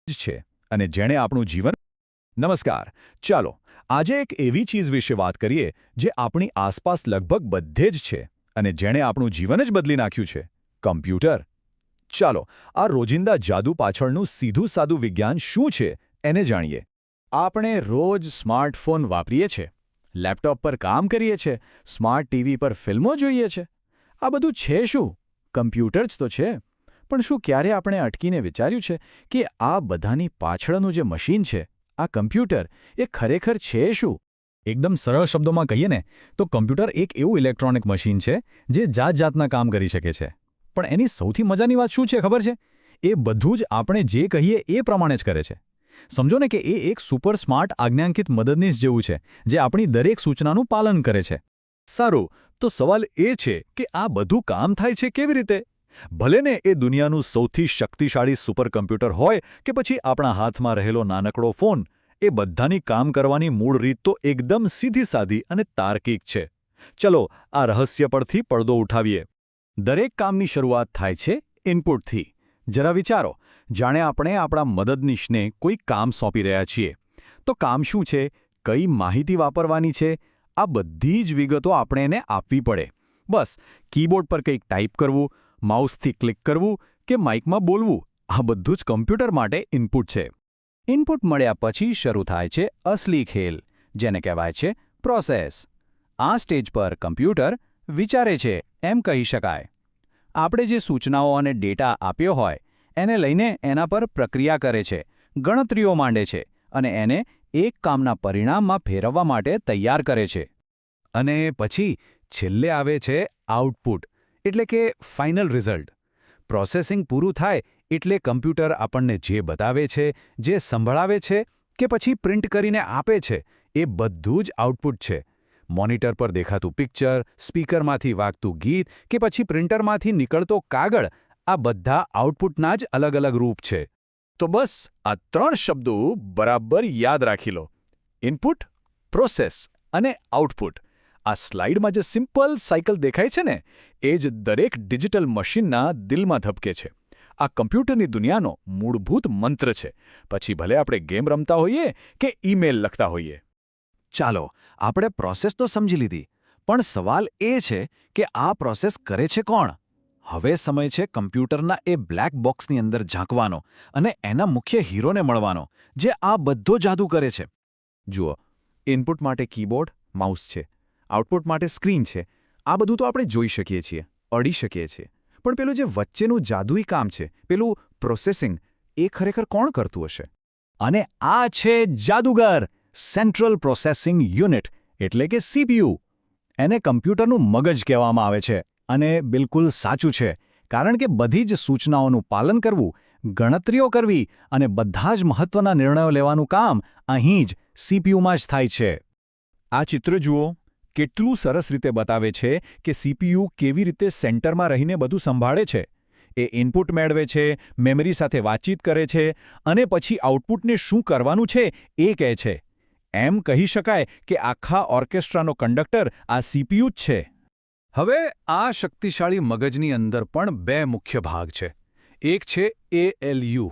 છે અને જેણે આપણું જીવન નમસ્કાર ચાલો આજે એક એવી ચીજ વિશે વાત કરીએ જે આપણી આસપાસ લગભગ બધે જ છે અને જેણે આપણું જીવન જ બદલી નાખ્યું છે કમ્પ્યુટર ચાલો આ રોજિંદા જાદુ પાછળનું સીધું સાદું વિજ્ઞાન શું છે એને જાણીએ આપણે રોજ સ્માર્ટફોન વાપરીએ છીએ લેપટોપ પર કામ કરીએ છીએ સ્માર્ટ ટીવી પર ફિલ્મો જોઈએ છે આ બધું છે શું કમ્પ્યુટર જ તો છે પણ શું ક્યારે આપણે અટકીને વિચાર્યું છે કે આ બધાની પાછળનું જે મશીન છે આ કમ્પ્યુટર એ ખરેખર છે શું એકદમ સરળ શબ્દોમાં કહીએ ને તો કમ્પ્યુટર એક એવું ઇલેક્ટ્રોનિક મશીન છે જે જાતના કામ કરી શકે છે પણ એની સૌથી મજાની વાત શું છે ખબર છે એ બધું જ આપણે જે કહીએ એ પ્રમાણે જ કરે છે સમજો ને કે એ એક સુપર સ્માર્ટ આજ્ઞાંકિત મદદનીશ જેવું છે જે આપણી દરેક સૂચનાનું પાલન કરે છે સારું તો સવાલ એ છે કે આ બધું કામ થાય છે કેવી રીતે ભલે ને એ દુનિયાનું સૌથી શક્તિશાળી સુપર કમ્પ્યુટર હોય કે પછી આપણા હાથમાં રહેલો નાનકડો ફોન એ બધાની કામ કરવાની મૂળ રીત તો એકદમ સીધી સાદી અને તાર્કિક છે ચલો આ રહસ્ય પરથી પડદો ઉઠાવીએ દરેક કામની શરૂઆત થાય છે ઇનપુટથી જરા વિચારો જાણે આપણે આપણા મદદનીશને કોઈ કામ સોંપી રહ્યા છીએ તો કામ શું છે કઈ માહિતી વાપરવાની છે આ બધી જ વિગતો આપણે એને આપવી પડે બસ કીબોર્ડ પર કંઈક ટાઈપ કરવું માઉસથી ક્લિક કરવું કે માઇકમાં બોલવું આ બધું જ કમ્પ્યુટર માટે ઇનપુટ છે ઇનપુટ મળ્યા પછી શરૂ થાય છે અસલી ખેલ જેને કહેવાય છે પ્રોસેસ આ સ્ટેજ પર કમ્પ્યુટર વિચારે છે એમ કહી શકાય આપણે જે સૂચનાઓ અને ડેટા આપ્યો હોય એને લઈને એના પર પ્રક્રિયા કરે છે ગણતરીઓ માંડે છે અને એને એક કામના પરિણામમાં ફેરવવા માટે તૈયાર કરે છે અને પછી છેલ્લે આવે છે આઉટપુટ એટલે કે ફાઇનલ રિઝલ્ટ પ્રોસેસિંગ પૂરું થાય એટલે કમ્પ્યુટર આપણને જે બતાવે છે જે સંભળાવે છે કે પછી પ્રિન્ટ કરીને આપે છે એ બધું જ આઉટપુટ છે મોનિટર પર દેખાતું પિક્ચર સ્પીકરમાંથી વાગતું ગીત કે પછી પ્રિન્ટરમાંથી નીકળતો કાગળ આ બધા આઉટપુટના જ અલગ અલગ રૂપ છે તો બસ આ ત્રણ શબ્દો બરાબર યાદ રાખી લો ઇનપુટ પ્રોસેસ અને આઉટપુટ આ સ્લાઇડમાં જે સિમ્પલ સાયકલ દેખાય છે ને એ જ દરેક ડિજિટલ મશીનના દિલમાં ધબકે છે આ કમ્પ્યુટરની દુનિયાનો મૂળભૂત મંત્ર છે પછી ભલે આપણે ગેમ રમતા હોઈએ કે ઈમેલ લખતા હોઈએ ચાલો આપણે પ્રોસેસ તો સમજી લીધી પણ સવાલ એ છે કે આ પ્રોસેસ કરે છે કોણ હવે સમય છે કમ્પ્યુટરના એ બ્લેક બોક્સની અંદર ઝાંકવાનો અને એના મુખ્ય હીરોને મળવાનો જે આ બધો જાદુ કરે છે જુઓ ઇનપુટ માટે કીબોર્ડ માઉસ છે આઉટપુટ માટે સ્ક્રીન છે આ બધું તો આપણે જોઈ શકીએ છીએ અડી શકીએ છીએ પણ પેલું જે વચ્ચેનું જાદુઈ કામ છે પેલું પ્રોસેસિંગ એ ખરેખર કોણ કરતું હશે અને આ છે જાદુગર સેન્ટ્રલ પ્રોસેસિંગ યુનિટ એટલે કે સીપીયુ એને કમ્પ્યુટરનું મગજ કહેવામાં આવે છે અને બિલકુલ સાચું છે કારણ કે બધી જ સૂચનાઓનું પાલન કરવું ગણતરીઓ કરવી અને બધા જ મહત્વના નિર્ણયો લેવાનું કામ અહીં જ સીપીયુમાં જ થાય છે આ ચિત્ર જુઓ કેટલું સરસ રીતે બતાવે છે કે સીપીયુ કેવી રીતે સેન્ટરમાં રહીને બધું સંભાળે છે એ ઇનપુટ મેળવે છે મેમરી સાથે વાતચીત કરે છે અને પછી આઉટપુટને શું કરવાનું છે એ કહે છે એમ કહી શકાય કે આખા ઓર્કેસ્ટ્રાનો કંડક્ટર આ સીપીયુ જ છે હવે આ શક્તિશાળી મગજની અંદર પણ બે મુખ્ય ભાગ છે એક છે એએલયુ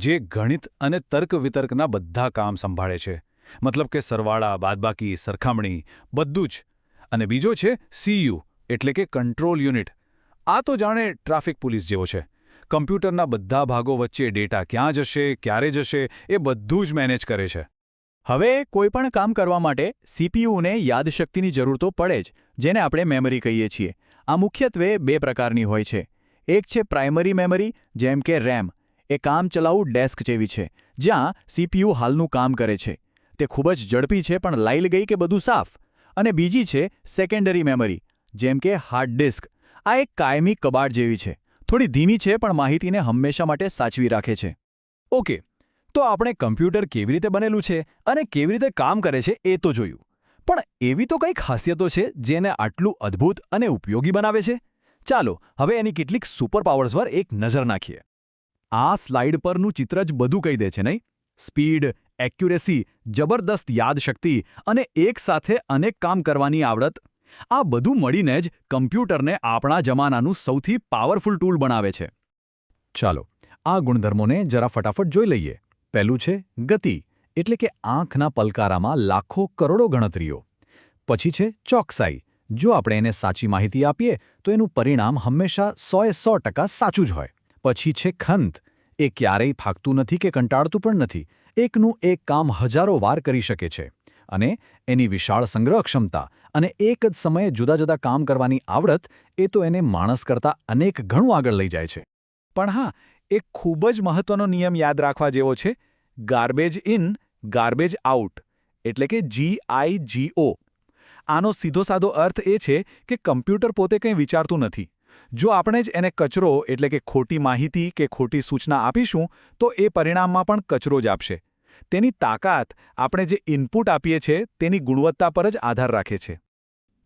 જે ગણિત અને તર્ક વિતર્કના બધા કામ સંભાળે છે મતલબ કે સરવાળા બાદબાકી સરખામણી બધું જ અને બીજો છે સીયુ એટલે કે કંટ્રોલ યુનિટ આ તો જાણે ટ્રાફિક પોલીસ જેવો છે કમ્પ્યુટરના બધા ભાગો વચ્ચે ડેટા ક્યાં જશે ક્યારે જશે એ બધું જ મેનેજ કરે છે હવે કોઈપણ કામ કરવા માટે સીપીયુને યાદશક્તિની જરૂર તો પડે જ જેને આપણે મેમરી કહીએ છીએ આ મુખ્યત્વે બે પ્રકારની હોય છે એક છે પ્રાઇમરી મેમરી જેમ કે રેમ એ કામ ચલાવવું ડેસ્ક જેવી છે જ્યાં સીપીયુ હાલનું કામ કરે છે તે ખૂબ જ ઝડપી છે પણ લાઈલ ગઈ કે બધું સાફ અને બીજી છે સેકન્ડરી મેમરી જેમ કે હાર્ડ ડિસ્ક આ એક કાયમી કબાટ જેવી છે થોડી ધીમી છે પણ માહિતીને હંમેશા માટે સાચવી રાખે છે ઓકે તો આપણે કમ્પ્યુટર કેવી રીતે બનેલું છે અને કેવી રીતે કામ કરે છે એ તો જોયું પણ એવી તો કંઈ ખાસિયતો છે જેને આટલું અદ્ભુત અને ઉપયોગી બનાવે છે ચાલો હવે એની કેટલીક સુપર પાવર્સ પર એક નજર નાખીએ આ સ્લાઇડ પરનું ચિત્ર જ બધું કહી દે છે નહીં સ્પીડ એક્યુરેસી જબરદસ્ત યાદશક્તિ અને એકસાથે અનેક કામ કરવાની આવડત આ બધું મળીને જ કમ્પ્યુટરને આપણા જમાનાનું સૌથી પાવરફુલ ટૂલ બનાવે છે ચાલો આ ગુણધર્મોને જરા ફટાફટ જોઈ લઈએ પહેલું છે ગતિ, એટલે કે આંખના પલકારામાં લાખો કરોડો ગણતરીઓ. પછી છે ચોકસાઈ, જો આપણે એને સાચી માહિતી આપીએ તો એનું પરિણામ હંમેશા 100% સાચું જ હોય. પછી છે ખંત, એ ક્યારેય થાકતું નથી કે કંટાળતું પણ નથી, એકનું એક કામ હજારો વાર કરી શકે છે. અને એની વિશાળ સંગ્રહ ક્ષમતા અને એક જ સમયે જુદા જુદા કામ કરવાની આવડત, એ તો એને માણસ કરતાં અનેક ગણું આગળ લઈ જાય છે. પણ હા, એક ખૂબ જ મહત્વનો નિયમ યાદ રાખવા જેવો છે, ગાર્બેજ ઇન ગાર્બેજ આઉટ, એટલે કે GIGO. આનો સીધો સાદો અર્થ એ છે કે કમ્પ્યુટર પોતે કંઈ વિચારતું નથી. જો આપણે જ એને કચરો એટલે કે ખોટી માહિતી કે ખોટી સૂચના આપીશું તો એ પરિણામમાં પણ કચરો જ આપશે. તેની તાકાત આપણે જે ઇનપુટ આપીએ છીએ તેની ગુણવત્તા પર જ આધાર રાખે છે.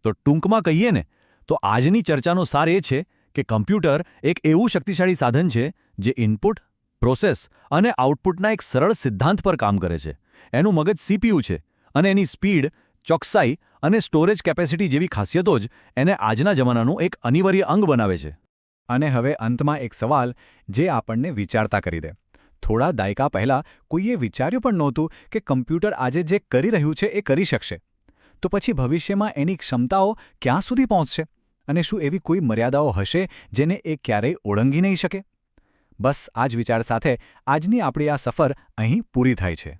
તો ટૂંકમાં કહીએ ને તો આજની ચર્ચાનો સાર એ છે કે કમ્પ્યુટર એક એવું શક્તિશાળી સાધન છે જે ઇનપુટ, પ્રોસેસ અને આઉટપુટના એક સરળ સિદ્ધાંત પર કામ કરે છે. એનું મગજ CPU છે અને એની સ્પીડ, ચોકસાઈ અને સ્ટોરેજ કેપેસિટી જેવી ખાસિયતો જ એને આજના જમાનાનું એક અનિવાર્ય અંગ બનાવે છે. અને હવે અંતમાં એક સવાલ જે આપણને વિચારતા કરી દે. થોડા દાયકા પહેલાં કોઈએ વિચાર્યું પણ નહોતું કે કમ્પ્યુટર આજે જે કરી રહ્યું છે એ કરી શકશે. તો પછી ભવિષ્યમાં એની ક્ષમતાઓ ક્યાં સુધી પહોંચશે? અને શું એવી કોઈ મર્યાદાઓ હશે જેને એ ક્યારેય ઓળંગી નહીં શકે? બસ આ જ વિચાર સાથે આજની આપણી આ સફર અહીં પૂરી થાય છે.